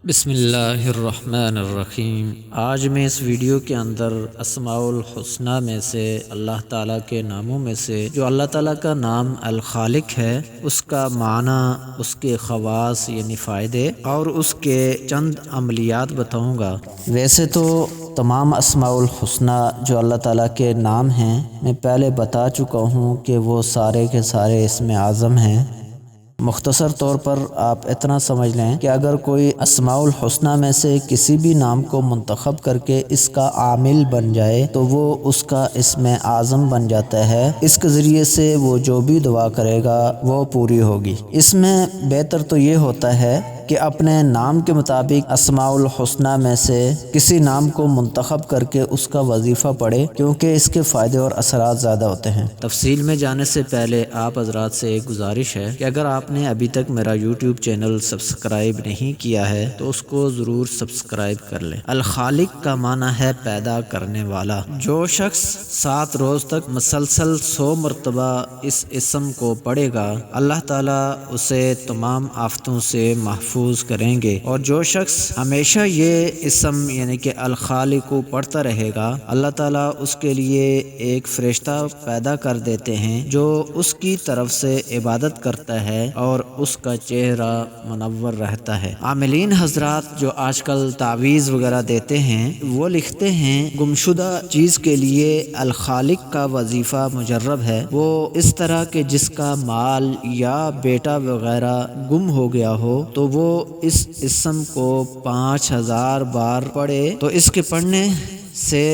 بسم اللہ الرحمن الرحیم۔ آج میں اس ویڈیو کے اندر اسماء الحسنی میں سے اللہ تعالیٰ کے ناموں میں سے جو اللہ تعالیٰ کا نام الخالق ہے اس کا معنی، اس کے خواص یعنی فائدے اور اس کے چند عملیات بتاؤں گا۔ ویسے تو تمام اسماء الحسنی جو اللہ تعالیٰ کے نام ہیں میں پہلے بتا چکا ہوں کہ وہ سارے کے سارے اسم اعظم ہیں۔ مختصر طور پر آپ اتنا سمجھ لیں کہ اگر کوئی اسماء الحسنی میں سے کسی بھی نام کو منتخب کر کے اس کا عامل بن جائے تو وہ اس کا اسم اعظم بن جاتا ہے۔ اس کے ذریعے سے وہ جو بھی دعا کرے گا وہ پوری ہوگی۔ اس میں بہتر تو یہ ہوتا ہے کہ اپنے نام کے مطابق اسماء الحسنی میں سے کسی نام کو منتخب کر کے اس کا وظیفہ پڑھے، کیونکہ اس کے فائدے اور اثرات زیادہ ہوتے ہیں۔ تفصیل میں جانے سے پہلے آپ حضرات سے ایک گزارش ہے کہ اگر آپ نے ابھی تک میرا یوٹیوب چینل سبسکرائب نہیں کیا ہے تو اس کو ضرور سبسکرائب کر لیں۔ الخالق کا معنی ہے پیدا کرنے والا۔ جو شخص 7 روز تک مسلسل 100 مرتبہ اس اسم کو پڑھے گا اللہ تعالیٰ اسے تمام آفتوں سے محفوظ کریں گے، اور جو شخص ہمیشہ یہ اسم یعنی کہ الخالق کو پڑھتا رہے گا اللہ تعالیٰ اس کے لیے ایک فرشتہ پیدا کر دیتے ہیں جو اس کی طرف سے عبادت کرتا ہے اور اس کا چہرہ منور رہتا ہے۔ عاملین حضرات جو آج کل تعویذ وغیرہ دیتے ہیں وہ لکھتے ہیں گمشدہ چیز کے لیے الخالق کا وظیفہ مجرب ہے، وہ اس طرح کہ جس کا مال یا بیٹا وغیرہ گم ہو گیا ہو تو وہ اس اسم کو 5000 بار پڑھے تو اس کے پڑھنے سے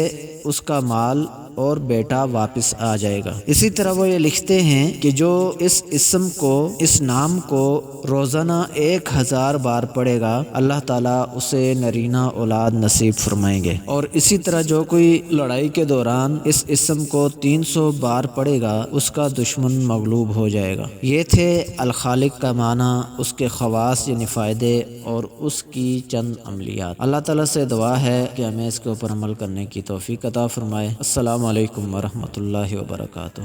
اس کا مال اور بیٹا واپس آ جائے گا۔ اسی طرح وہ یہ لکھتے ہیں کہ جو اس اسم کو، اس نام کو روزانہ 1000 بار پڑھے گا اللہ تعالیٰ اسے نرینہ اولاد نصیب فرمائیں گے، اور اسی طرح جو کوئی لڑائی کے دوران اس اسم کو 300 بار پڑھے گا اس کا دشمن مغلوب ہو جائے گا۔ یہ تھے الخالق کا معنی، اس کے خواص یعنی فائدے اور اس کی چند عملیات۔ اللہ تعالیٰ سے دعا ہے کہ ہمیں اس کے اوپر عمل کرنے کی توفیق عطا فرمائے۔ السلام علیکم ورحمۃ اللہ وبرکاتہ۔